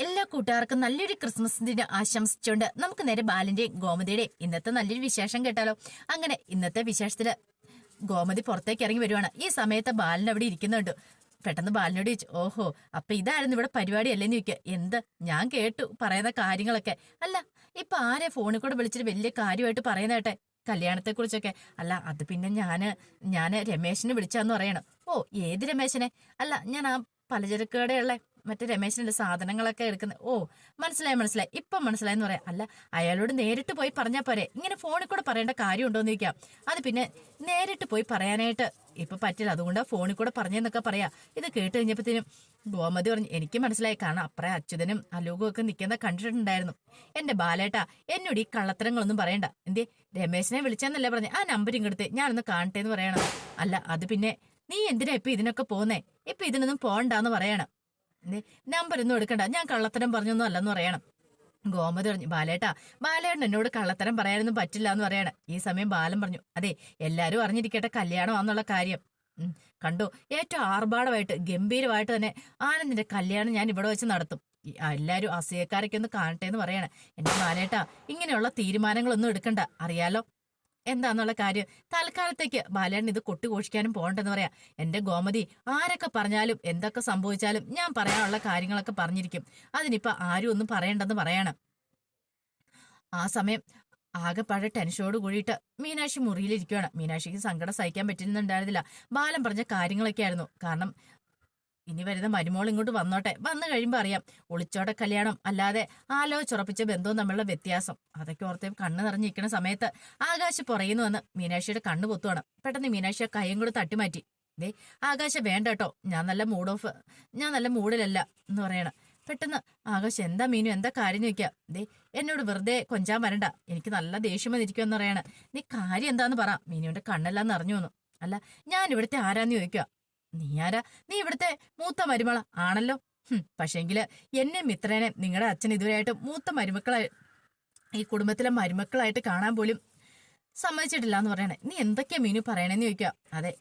എല്ലാ കൂട്ടുകാർക്കും നല്ലൊരു ക്രിസ്മസ് ദിനം ആശംസിച്ചുകൊണ്ട് നമുക്ക് നേരെ ബാലന്റെയും ഗോമതിയുടെയും ഇന്നത്തെ നല്ലൊരു വിശേഷം കേട്ടാലോ. അങ്ങനെ ഇന്നത്തെ വിശേഷത്തില് ഗോമതി പുറത്തേക്ക് ഇറങ്ങി വരുവാണ്. ഈ സമയത്ത് ബാലൻ അവിടെ ഇരിക്കുന്നുണ്ട്. പെട്ടെന്ന് ബാലനോട് ചോദിച്ചു, ഓഹോ, അപ്പൊ ഇതായിരുന്നു ഇവിടെ പരിപാടി അല്ലേന്ന് ചോദിക്കുക. എന്ത്, ഞാൻ കേട്ടു പറയുന്ന കാര്യങ്ങളൊക്കെ. അല്ല, ഇപ്പൊ ആരെ ഫോണിൽ കൂടെ വിളിച്ചിട്ട് വലിയ കാര്യമായിട്ട് പറയുന്ന കേട്ടെ, കല്യാണത്തെ കുറിച്ചൊക്കെ. അല്ല, അത് പിന്നെ ഞാന് രമേശിനെ വിളിച്ചാന്ന് പറയണം. ഓ, ഏത് രമേശനെ? അല്ല, ഞാൻ ആ പലചരക്ക് കടയുള്ള മറ്റേ രമേശിന്റെ സാധനങ്ങളൊക്കെ എടുക്കുന്നത്. ഓ, മനസ്സിലായി, ഇപ്പൊ മനസ്സിലായെന്ന് പറയാം. അല്ല, അയാളോട് നേരിട്ട് പോയി പറഞ്ഞാൽ പോരെ, ഇങ്ങനെ ഫോണിൽ കൂടെ പറയേണ്ട കാര്യം ഉണ്ടോന്ന് ചോദിക്കാം. അത് പിന്നെ നേരിട്ട് പോയി പറയാനായിട്ട് ഇപ്പൊ പറ്റില്ല, അതുകൊണ്ട് ഫോണിൽ കൂടെ പറഞ്ഞെന്നൊക്കെ പറയാ. ഇത് കേട്ട് കഴിഞ്ഞപ്പോഴത്തേനും ഗോമതി പറഞ്ഞു, എനിക്ക് മനസ്സിലായി, കാരണം അപ്പറേ അച്യുതനും അലോകും ഒക്കെ നിൽക്കുന്ന കണ്ടിട്ടുണ്ടായിരുന്നു. എന്റെ ബാലേട്ടാ, എന്നോട് ഈ കള്ളത്തരങ്ങളൊന്നും പറയണ്ട. എന്തേ, രമേശിനെ വിളിച്ചെന്നല്ലേ പറഞ്ഞേ? ആ നമ്പർ ഇങ്ങടുത്ത് ഞാനൊന്ന് കാണട്ടെ എന്ന് പറയണം. അല്ല, അത് പിന്നെ നീ എന്തിനാ ഇപ്പൊ ഇതിനൊക്കെ പോന്നേ? ഇപ്പൊ ഇതിനൊന്നും പോണ്ടാന്ന് പറയണം. നമ്പർ ഒന്നും എടുക്കണ്ട, ഞാൻ കള്ളത്തരം പറഞ്ഞൊന്നും അല്ലെന്ന് പറയണം. ഗോമതി പറഞ്ഞു, ബാലേട്ടൻ എന്നോട് കള്ളത്തരം പറയാനൊന്നും പറ്റില്ല എന്ന് പറയണം. ഈ സമയം ബാലൻ പറഞ്ഞു, അതെ, എല്ലാരും അറിഞ്ഞിരിക്കട്ടെ കല്യാണമാന്നുള്ള കാര്യം. കണ്ടു, ഏറ്റവും ആർഭാടമായിട്ട് ഗംഭീരമായിട്ട് തന്നെ ആനന്ദിന്റെ കല്യാണം ഞാൻ ഇവിടെ വെച്ച് നടത്തും. എല്ലാരും അസൂയക്കാരൊക്കെ ഒന്ന് കാണട്ടെ എന്ന് പറയണം. എന്റെ ബാലേട്ടാ, ഇങ്ങനെയുള്ള തീരുമാനങ്ങളൊന്നും എടുക്കണ്ട, അറിയാലോ എന്താന്നുള്ള കാര്യം. തൽക്കാലത്തേക്ക് ബാലേട്ടൻ ഇത് കൊട്ടിഘോഷിക്കാനും പോകണ്ടെന്ന് പറയാം. എന്റെ ഗോമതി, ആരൊക്കെ പറഞ്ഞാലും എന്തൊക്കെ സംഭവിച്ചാലും ഞാൻ പറയാനുള്ള കാര്യങ്ങളൊക്കെ പറഞ്ഞിരിക്കും. അതിനിപ്പോ ആരും ഒന്നും പറയണ്ടെന്ന് പറയണം. ആ സമയം ആകെപ്പാടെ ടെൻഷനോട് കൂടിയിട്ട് മീനാക്ഷി മുറിയിലിരിക്കുകയാണ്. മീനാക്ഷിക്ക് സങ്കടം സഹിക്കാൻ പറ്റുന്നുണ്ടായിരുന്നില്ല. ബാലൻ പറഞ്ഞ കാര്യങ്ങളൊക്കെ ആയിരുന്നു. കാരണം ഇനി വരുന്ന മരുമോൾ ഇങ്ങോട്ട് വന്നോട്ടെ, വന്നു കഴിയുമ്പോൾ അറിയാം ഒളിച്ചോടെ കല്യാണം അല്ലാതെ ആലോചിച്ചുറപ്പിച്ച ബന്ധവും തമ്മിലുള്ള വ്യത്യാസം. അതൊക്കെ ഓർത്ത് കണ്ണ് നിറഞ്ഞിരിക്കുന്ന സമയത്ത് ആകാശ് പുറയുന്നു വന്ന് മീനാക്ഷിയുടെ കണ്ണ് പൊത്തുവാണ്. പെട്ടെന്ന് മീനാക്ഷിയെ കൈയും കൂടെ തട്ടിമാറ്റി. ദേ, ആകാശ വേണ്ട കേട്ടോ, ഞാൻ നല്ല മൂഡിലല്ല എന്ന് പറയണം. പെട്ടെന്ന് ആകാശ്, എന്താ മീനു, എന്താ കാര്യം ചോദിക്കാം. ദേ, എന്നോട് വെറുതെ കൊഞ്ചാൻ വരണ്ട, എനിക്ക് നല്ല ദേഷ്യം വന്നിരിക്കുമെന്ന് പറയണ. നീ കാര്യം എന്താന്ന് പറ. മീനുവിന്റെ കണ്ണെല്ലാം നിറഞ്ഞു വന്നു. അല്ല, ഞാൻ ഇവിടുത്തെ ആരാന്ന് ചോദിക്കുക. നീ ആരാ? നീ ഇവിടുത്തെ മൂത്ത മരുമള ആണല്ലോ. പക്ഷെങ്കില് എന്നെ മിത്രനെ നിങ്ങളുടെ അച്ഛൻ ഇതുവരെയായിട്ട് മൂത്ത മരുമക്കളായി, ഈ കുടുംബത്തിലെ മരുമക്കളായിട്ട് കാണാൻ പോലും സമ്മതിച്ചിട്ടില്ല എന്ന് പറയണേ. നീ എന്തൊക്കെയാ മീനു പറയണേന്ന് ചോദിക്കുക. അതെ,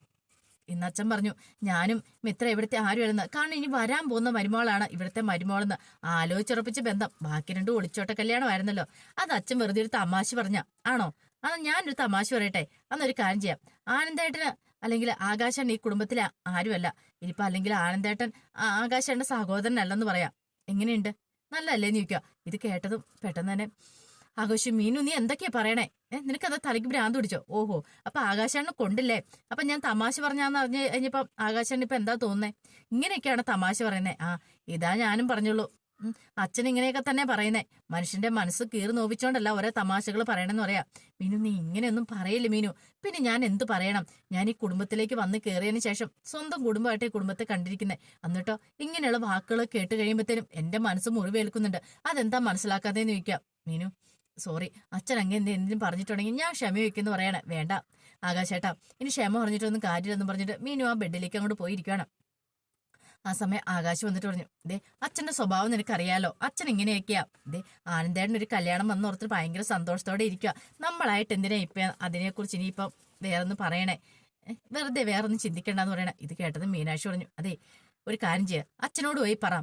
ഇന്ന് അച്ഛൻ പറഞ്ഞു ഞാനും മിത്ര ഇവിടുത്തെ ആരും അല്ലെന്ന്, കാരണം ഇനി വരാൻ പോകുന്ന മരുമോളാണ് ഇവിടുത്തെ മരുമോളെന്ന്. ആലോചിച്ചുറപ്പിച്ച ബന്ധം, ബാക്കി രണ്ടും ഒളിച്ചോട്ട കല്യാണമായിരുന്നല്ലോ. അത് അച്ഛൻ വെറുതെ ഒരു തമാശ പറഞ്ഞ ആണോ? ഞാനൊരു തമാശ പറയട്ടെ. അന്നൊരു കാര്യം ചെയ്യാം, ആനന്ദേട്ടന് അല്ലെങ്കിൽ ആകാശൻ ഈ കുടുംബത്തിലെ ആരുമല്ല. ഇനിയിപ്പോ അല്ലെങ്കിൽ ആനന്ദേട്ടൻ ആകാശന്റെ സഹോദരനല്ലെന്ന് പറയാം. എങ്ങനെയുണ്ട്, നല്ലല്ലേന്ന് ചോദിക്കുക. ഇത് കേട്ടതും പെട്ടെന്ന് തന്നെ ആകാശം, മീനു നീ എന്തൊക്കെയാ പറയണേ? നിനക്കത് തലയ്ക്ക് ഭ്രാന്ത് പിടിച്ചോ? ഓഹോ, അപ്പൊ ആകാശാണ് കൊണ്ടില്ലേ? അപ്പൊ ഞാൻ തമാശ പറഞ്ഞാന്ന് അറിഞ്ഞു കഴിഞ്ഞപ്പം ആകാശാണ് ഇപ്പൊ എന്താ തോന്നുന്നേ? ഇങ്ങനെയൊക്കെയാണ് തമാശ പറയുന്നേ. ഇതാ ഞാനും പറഞ്ഞുള്ളൂ. അച്ഛൻ ഇങ്ങനെയൊക്കെ തന്നെ പറയുന്നേ. മനുഷ്യന്റെ മനസ്സ് കീറി നോവിച്ചോണ്ടല്ല ഓരോ തമാശകൾ പറയണെന്ന് പറയാ. മീനു നീ ഇങ്ങനെയൊന്നും പറയില്ല മീനു. പിന്നെ ഞാൻ എന്ത് പറയണം? ഞാൻ ഈ കുടുംബത്തിലേക്ക് വന്ന് കയറിയതിന് ശേഷം സ്വന്തം കുടുംബമായിട്ട് ഈ കുടുംബത്തെ കണ്ടിരിക്കുന്നേ. എന്നിട്ടോ ഇങ്ങനെയുള്ള വാക്കുകൾ കേട്ട് കഴിയുമ്പോഴത്തേനും എന്റെ മനസ്സ് മുറിവേൽക്കുന്നുണ്ട്. അതെന്താ മനസ്സിലാക്കാതെന്ന് ചോദിക്കാം. മീനു, സോറി, അച്ഛൻ അങ്ങനെ എന്തെങ്കിലും പറഞ്ഞിട്ടുണ്ടെങ്കിൽ ഞാൻ ക്ഷമ വയ്ക്കുമെന്ന് പറയണേ. വേണ്ട ആകാശേട്ടാ, ഇനി ക്ഷമ പറഞ്ഞിട്ടൊന്നും കാര്യമില്ലെന്ന് പറഞ്ഞിട്ട് മീനു ആ ബെഡിലേക്ക് അങ്ങോട്ട് പോയിരിക്കുകയാണ്. ആ സമയം ആകാശ് വന്നിട്ട് പറഞ്ഞു, ദേ, അച്ഛന്റെ സ്വഭാവം നിനക്കറിയാലോ, അച്ഛൻ ഇങ്ങനെയൊക്കെയാ. ദേ, ആനന്ദേട്ടൻ ഒരു കല്യാണം വന്നോർത്ത് ഭയങ്കര സന്തോഷത്തോടെ ഇരിക്കുക. നമ്മളായിട്ട് എന്തിനാ ഇപ്പൊ അതിനെക്കുറിച്ച് ഇനിയിപ്പം വേറൊന്നും പറയണേ? വെറുതെ വേറൊന്നും ചിന്തിക്കണ്ടെന്ന് പറയണേ. ഇത് കേട്ടത് മീനാക്ഷി പറഞ്ഞു, അതെ, ഒരു കാര്യം ചെയ്യാ, അച്ഛനോട് പോയി പറ,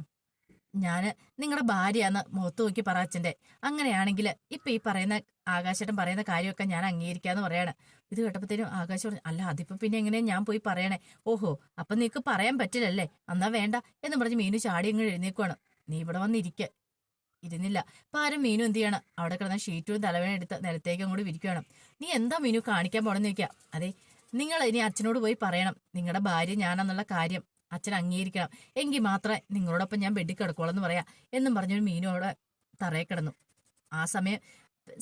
ഞാന് നിങ്ങളുടെ ഭാര്യയാന്ന് മുഖത്ത് നോക്കി പറ അച്ഛന്റെ. അങ്ങനെയാണെങ്കിൽ ഇപ്പൊ ഈ പറയുന്ന ആകാശേട്ടൻ പറയുന്ന കാര്യമൊക്കെ ഞാൻ അംഗീകരിക്കാന്ന് പറയാണ്. ഇത് കേട്ടപ്പോഴത്തേനും ആകാശം പറഞ്ഞു, അല്ല അതിപ്പോ പിന്നെ എങ്ങനെയാ ഞാൻ പോയി പറയണേ? ഓഹോ, അപ്പൊ നിനക്ക് പറയാൻ പറ്റില്ലല്ലേ? എന്നാ വേണ്ട എന്ന് പറഞ്ഞ് മീനു ചാടി അങ്ങ് എഴുന്നേക്കുവാണ്. നീ ഇവിടെ ഇരുന്നില്ല. അപ്പൊ ആരും മീനു എന്ത് ചെയ്യണം, അവിടെ കിടന്ന ഷീറ്റും തലവേന എടുത്ത് നിലത്തേക്ക് അങ്ങോട്ട് വിരിക്കുകയാണ്. നീ എന്താ മീനു കാണിക്കാൻ പോണെന്ന് ചോദിക്കാം. അതെ, നിങ്ങൾ ഇനി അച്ഛനോട് പോയി പറയണം നിങ്ങളുടെ ഭാര്യ ഞാനെന്നുള്ള കാര്യം അച്ഛൻ അംഗീകരിക്കണം. എങ്കിൽ മാത്രമേ നിങ്ങളോടൊപ്പം ഞാൻ ബെഡിൽ കിടക്കോളെന്ന് പറയാം എന്നും പറഞ്ഞൊരു മീനു അവിടെ തറയെ കിടന്നു. ആ സമയം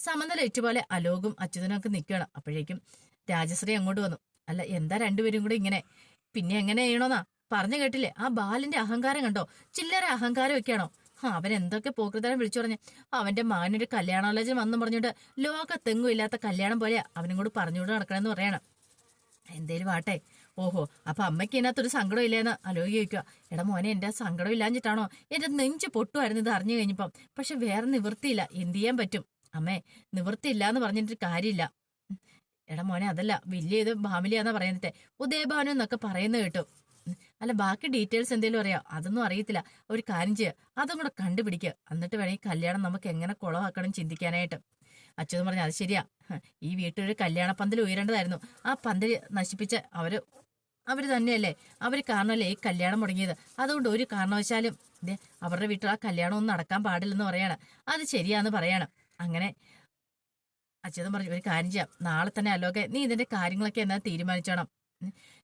സമനില ഏറ്റുപോലെ അലോകും അച്യുതനും ഒക്കെ നിൽക്കുകയാണ്. അപ്പോഴേക്കും രാജശ്രീ അങ്ങോട്ട് വന്നു. അല്ല, എന്താ രണ്ടുപേരും കൂടി ഇങ്ങനെ? പിന്നെ എങ്ങനെ ചെയ്യണോന്നാ പറഞ്ഞു കേട്ടില്ലേ? ആ ബാലിന്റെ അഹങ്കാരം കണ്ടോ? ചില്ലറ അഹങ്കാരം ഒക്കെയാണോ? അവൻ എന്തൊക്കെ പോകൃതരം വിളിച്ചു പറഞ്ഞ് അവന്റെ മകനൊരു കല്യാണാലോചന വന്നു പറഞ്ഞോണ്ട് ലോകത്തെങ്ങും ഇല്ലാത്ത കല്യാണം പോലെ അവനും കൂടി പറഞ്ഞുകൊണ്ട് നടക്കണമെന്ന് പറയണം. എന്തേലും ആട്ടെ. ഓഹോ, അപ്പൊ അമ്മയ്ക്ക് ഇതിനകത്തൊരു സങ്കടം ഇല്ലേന്ന് അലോകി ചോദിക്കുക. എടാ മോനെ, എന്റെ സങ്കടം ഇല്ലാഞ്ഞിട്ടാണോ? എന്റെ നെഞ്ച് പൊട്ടുമായിരുന്നു ഇത് അറിഞ്ഞു കഴിഞ്ഞപ്പം. പക്ഷെ വേറെ നിവൃത്തിയില്ല, എന്ത് ചെയ്യാൻ പറ്റും അമ്മേ? നിവൃത്തിയില്ല എന്ന് പറഞ്ഞിട്ട് കാര്യമില്ല. എടാ മോനെ, അതല്ല, വലിയ ഇത് ഫാമിലിയാന്നാ പറയുന്നത്, ഉദയഭാനു എന്നൊക്കെ പറയുന്നത് കേട്ടു. അല്ല ബാക്കി ഡീറ്റെയിൽസ് എന്തെങ്കിലും അറിയാം, അതൊന്നും അറിയത്തില്ല. ഒരു കാര്യം ചെയ്യുക, അതും കൂടെ കണ്ടുപിടിക്കുക, എന്നിട്ട് വേണമെങ്കിൽ കല്യാണം നമുക്ക് എങ്ങനെ കുളമാക്കണം ചിന്തിക്കാനായിട്ട്. അച്യുതൻ പറഞ്ഞു അത് ശരിയാ. ഈ വീട്ടിലൊരു കല്യാണ പന്തൽ ഉയരേണ്ടതായിരുന്നു. ആ പന്തൽ നശിപ്പിച്ച് അവര് തന്നെയല്ലേ, അവര് കാരണമല്ലേ ഈ കല്യാണം മുടങ്ങിയത്. അതുകൊണ്ട് ഒരു കാരണവശാലും അവരുടെ വീട്ടിൽ ആ കല്യാണം ഒന്നും നടക്കാൻ പാടില്ലെന്ന് പറയാണ്. അത് ശരിയാന്ന് പറയാണ്. അങ്ങനെ അച്യുതൻ പറഞ്ഞു ഒരു കാര്യം ചെയ്യാം, നാളെ തന്നെ അലോകെ നീ ഇതിന്റെ കാര്യങ്ങളൊക്കെ എന്നാ തീരുമാനിച്ചോണം.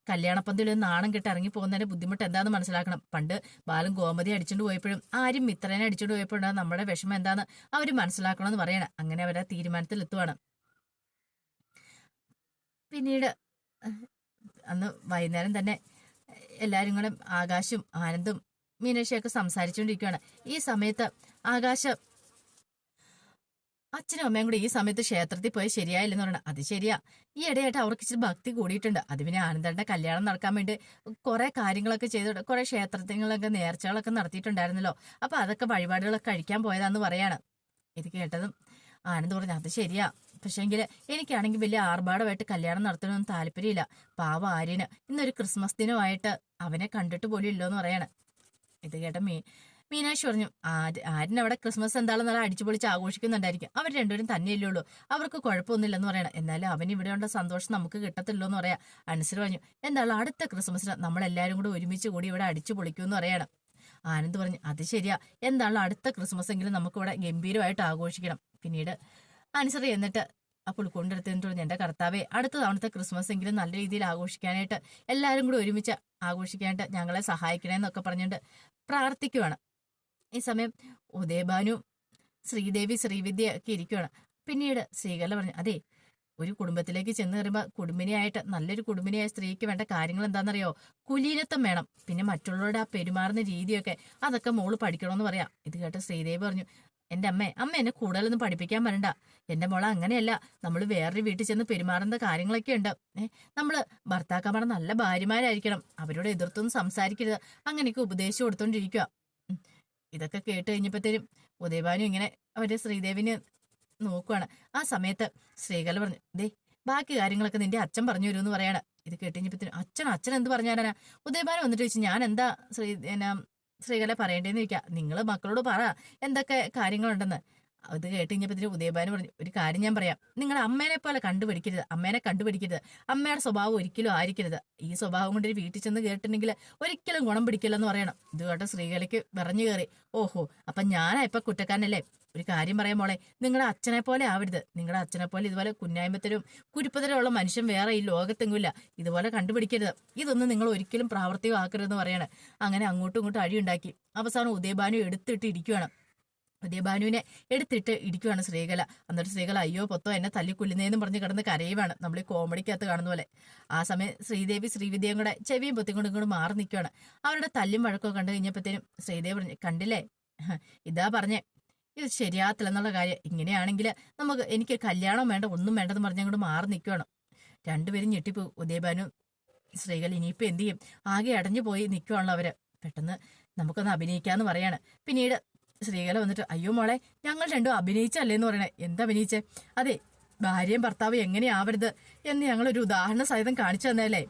കല്യാണപ്പന്തലിൽ നാണം കെട്ട് ഇറങ്ങി പോകുന്നതിന്റെ ബുദ്ധിമുട്ട് എന്താന്ന് മനസ്സിലാക്കണം. പണ്ട് ബാലൻ ഗോമതി അടിച്ചുകൊണ്ട് പോയപ്പോഴും ആരും മിത്രനെ അടിച്ചുകൊണ്ട് പോയപ്പോഴും നമ്മുടെ വിഷമം എന്താന്ന് അവര് മനസ്സിലാക്കണമെന്ന് പറയണം. അങ്ങനെ അവരെ തീരുമാനത്തിൽ എത്തുവാണ്. പിന്നീട് അന്ന് വൈകുന്നേരം തന്നെ എല്ലാരും കൂടെ ആകാശും ആനന്ദും മീനാക്ഷിയൊക്കെ സംസാരിച്ചുകൊണ്ടിരിക്കുകയാണ്. ഈ സമയത്ത് ആകാശം അച്ഛനും അമ്മയും കൂടി ഈ സമയത്ത് ക്ഷേത്രത്തിൽ പോയി ശരിയായില്ലെന്ന് പറയണം. അത് ശരിയാ, ഈ ഇടയായിട്ട് അവർക്ക് ഇച്ചിരി ഭക്തി കൂടിയിട്ടുണ്ട്. അത് പിന്നെ ആനന്ദന്റെ കല്യാണം നടക്കാൻ വേണ്ടി കുറെ കാര്യങ്ങളൊക്കെ ചെയ്തിട്ട് കുറെ ക്ഷേത്രത്തിങ്ങളൊക്കെ നേർച്ചകളൊക്കെ നടത്തിയിട്ടുണ്ടായിരുന്നല്ലോ. അപ്പൊ അതൊക്കെ വഴിപാടുകളൊക്കെ കഴിക്കാൻ പോയതാന്ന് പറയാണ്. ഇത് കേട്ടതും ആനന്ദ് പറഞ്ഞു അത് ശരിയാ, പക്ഷേങ്കിൽ എനിക്കാണെങ്കിൽ വലിയ ആർഭാടമായിട്ട് കല്യാണം നടത്തണമെന്ന് താല്പര്യമില്ല. പാവ ആര്യന് ഇന്നൊരു ക്രിസ്മസ് ദിനമായിട്ട് അവനെ കണ്ടിട്ട് പോലും ഇല്ലോന്ന് പറയാണ്. ഇത് കേട്ട മീനാക്ഷി പറഞ്ഞു ആര്യൻ അവിടെ ക്രിസ്മസ് എന്താണെന്ന് നല്ല അടിച്ചു പൊളിച്ച് ആഘോഷിക്കുന്നുണ്ടായിരിക്കും. അവർ രണ്ടുപേരും തന്നെയല്ലേ ഉള്ളൂ, അവർക്ക് കുഴപ്പമൊന്നുമില്ലെന്ന് പറയണം. എന്നാലും അവൻ ഇവിടെയുള്ള സന്തോഷം നമുക്ക് കിട്ടത്തില്ലോ എന്ന് പറയാം. അനുസരിച്ച് പറഞ്ഞു എന്തായാലും അടുത്ത ക്രിസ്മസിന് നമ്മളെല്ലാവരും കൂടെ ഒരുമിച്ച് കൂടി ഇവിടെ അടിച്ചു പൊളിക്കുമെന്ന് പറയണം. ആനന്ദ് പറഞ്ഞു അത് ശരിയാ, എന്താണല്ലോ അടുത്ത ക്രിസ്മസ് എങ്കിലും നമുക്കിവിടെ ഗംഭീരമായിട്ട് ആഘോഷിക്കണം. പിന്നീട് അനുസരി എന്നിട്ട് അപ്പോൾ കൊണ്ടെടുത്തിട്ട് പറഞ്ഞു എന്റെ കർത്താവേ, അടുത്ത തവണത്തെ ക്രിസ്മസ് എങ്കിലും നല്ല രീതിയിൽ ആഘോഷിക്കാനായിട്ട് എല്ലാവരും കൂടി ഒരുമിച്ച് ആഘോഷിക്കാനായിട്ട് ഞങ്ങളെ സഹായിക്കണേന്നൊക്കെ പറഞ്ഞുകൊണ്ട് പ്രാർത്ഥിക്കുവാണ്. ഈ സമയം ഉദയഭാനു ശ്രീദേവി ശ്രീവിദ്യ ഒക്കെ ഇരിക്കുവാണ്. പിന്നീട് ശ്രീകല പറഞ്ഞു അതെ, ഒരു കുടുംബത്തിലേക്ക് ചെന്ന് കയറുമ്പോൾ കുടുംബിനിയായിട്ട് നല്ലൊരു കുടുംബിനിയായ സ്ത്രീക്ക് വേണ്ട കാര്യങ്ങൾ എന്താണെന്നറിയോ, കുലീനത്വം വേണം. പിന്നെ മറ്റുള്ളവരുടെ ആ പെരുമാറുന്ന രീതിയൊക്കെ അതൊക്കെ മോള് പഠിക്കണമെന്ന് പറയാം. ഇത് കേട്ട് ശ്രീദേവി പറഞ്ഞു എന്റെ അമ്മ എന്നെ കൂടുതലൊന്നും പഠിപ്പിക്കാൻ വരണ്ട. എന്റെ മോളെ അങ്ങനെയല്ല, നമ്മൾ വേറൊരു വീട്ടിൽ ചെന്ന് പെരുമാറുന്ന കാര്യങ്ങളൊക്കെ ഉണ്ട്. നമ്മള് ഭർത്താക്കന്മാർ നല്ല ഭാര്യമാരായിരിക്കണം, അവരോട് എതിർത്തൊന്നും സംസാരിക്കരുത്, അങ്ങനെയൊക്കെ ഉപദേശം കൊടുത്തോണ്ടിരിക്കുക. ഇതൊക്കെ കേട്ട് കഴിഞ്ഞപ്പോഴത്തേനും ഉദയഭാനു ഇങ്ങനെ അവര് ശ്രീദേവിനെ നോക്കുവാണ്. ആ സമയത്ത് ശ്രീകല പറഞ്ഞു ദേ ബാക്കി കാര്യങ്ങളൊക്കെ നിന്റെ അച്ഛൻ പറഞ്ഞു വരുമെന്ന് പറയാണ്. ഇത് കേട്ട് കഴിഞ്ഞപ്പോഴത്തേനും അച്ഛൻ എന്ത് പറഞ്ഞാനാ? ഉദയഭാനു വന്നിട്ട് ചോദിച്ചു ഞാൻ എന്താ ശ്രീകല പറയേണ്ടതെന്ന് ചോദിക്കാം. നിങ്ങള് മക്കളോട് പറ എന്തൊക്കെ കാര്യങ്ങളുണ്ടെന്ന്. അത് കേട്ട് കഴിഞ്ഞപ്പോഴത്തേനും ഉദയഭാനു പറഞ്ഞു ഒരു കാര്യം ഞാൻ പറയാം, നിങ്ങളുടെ അമ്മേനെ പോലെ കണ്ടുപിടിക്കരുത്, അമ്മയുടെ സ്വഭാവം ഒരിക്കലും ആയിരിക്കരുത്. ഈ സ്വഭാവം കൊണ്ട് ഒരു വീട്ടിൽ ചെന്ന് കേട്ടിട്ടുണ്ടെങ്കിൽ ഒരിക്കലും ഗുണം പിടിക്കില്ലെന്ന് പറയണം. ഇത് കേട്ട സ്ത്രീകൾക്ക് വിറഞ്ഞു കയറി. ഓഹോ, അപ്പൊ ഞാനാ ഇപ്പൊ കുറ്റക്കാരനല്ലേ? ഒരു കാര്യം പറയാം മോളെ, നിങ്ങളുടെ അച്ഛനെ പോലെ ആവരുത്. നിങ്ങളുടെ അച്ഛനെ പോലെ ഇതുപോലെ കുന്നായ്മത്തരും കുരുപ്പതരും ഉള്ള മനുഷ്യൻ വേറെ ഈ ലോകത്തെങ്ങുമില്ല. ഇതുപോലെ കണ്ടുപിടിക്കരുത്, ഇതൊന്നും നിങ്ങൾ ഒരിക്കലും പ്രാവർത്തികമാക്കരുതെന്ന് പറയാണ്. അങ്ങനെ അങ്ങോട്ടും ഇങ്ങോട്ടും അടിയുണ്ടാക്കി അവസാനം ഉദയഭാനു എടുത്തിട്ട് ഇരിക്കുവാണ്. ഉദയഭാനുവിനെ എടുത്തിട്ട് ഇടിക്കുവാണ് ശ്രീകല. എന്നിട്ട് ശ്രീകല അയ്യോ പൊത്തോ എന്നെ തല്ലിക്കൊല്ലുന്നേന്നും പറഞ്ഞ് കിടന്ന് കരയുവാണ്, നമ്മൾ ഈ കോമഡിക്കകത്ത് കാണുന്ന പോലെ. ആ സമയം ശ്രീദേവി ശ്രീവിദ്യയും കൂടെ ചെവിയും പൊത്തിക്കൊണ്ട് ഇങ്ങോട്ട് മാറി നിൽക്കുവാണ്. അവരുടെ തല്ലും വഴക്കോ കണ്ടു കഴിഞ്ഞപ്പോഴത്തേനും ശ്രീദേവി പറഞ്ഞു കണ്ടില്ലേ, ഇതാ പറഞ്ഞേ ഇത് ശരിയാത്തില്ലെന്നുള്ള കാര്യം. ഇങ്ങനെയാണെങ്കിൽ എനിക്ക് കല്യാണം വേണ്ട ഒന്നും വേണ്ടെന്ന് പറഞ്ഞ് അങ്ങോട്ട് മാറി നിൽക്കുവാണ്. രണ്ടുപേരും ഞെട്ടിപ്പോ ഉദയഭാനു ശ്രീകല. ഇനിയിപ്പോ എന്ത് ചെയ്യും, ആകെ അടഞ്ഞു പോയി നിൽക്കുവാണല്ലോ അവര്. പെട്ടെന്ന് നമുക്കൊന്ന് അഭിനയിക്കാന്ന് പറയാണ്. പിന്നീട് ശ്രീകല വന്നിട്ട് അയ്യോ മോളെ, ഞങ്ങൾ രണ്ടും അഭിനയിച്ചല്ലേന്ന് പറയണേ. എന്താ അഭിനയിച്ചേ? അതെ, ഭാര്യയും ഭർത്താവും എങ്ങനെയാവരുത് എന്ന് ഞങ്ങളൊരു ഉദാഹരണ സഹിതം കാണിച്ചു തന്നല്ലേ.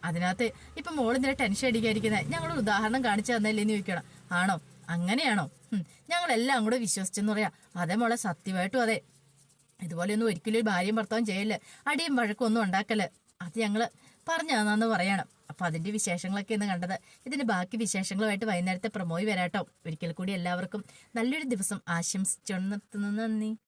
അതിനകത്ത് ഇപ്പൊ മോളിന്തിനെ ടെൻഷൻ അടിക്കാതിരിക്കുന്നത് ഞങ്ങളൊരു ഉദാഹരണം കാണിച്ചു തന്നല്ലേന്ന് ചോദിക്കണം. ആണോ, അങ്ങനെയാണോ? ഞങ്ങളെല്ലാം കൂടെ വിശ്വസിച്ചെന്ന് പറയാ. അതെ മോളെ, സത്യമായിട്ടും അതെ. ഇതുപോലെയൊന്നും ഒരിക്കലും ഒരു ഭാര്യയും ഭർത്താവും ചെയ്യല്, അടിയും വഴക്കും ഒന്നും ഉണ്ടാക്കല്, അത് ഞങ്ങള് പറഞ്ഞു തന്നാന്ന് പറയണം. അപ്പൊ അതിന്റെ വിശേഷങ്ങളൊക്കെ ഇന്ന് കണ്ടത്. ഇതിന്റെ ബാക്കി വിശേഷങ്ങളുമായിട്ട് വൈകുന്നേരത്തെ പ്രമോയി വരാട്ടോ. ഒരിക്കൽ കൂടി എല്ലാവർക്കും നല്ലൊരു ദിവസം ആശംസിച്ചു നിർത്തുന്നു. നന്ദി.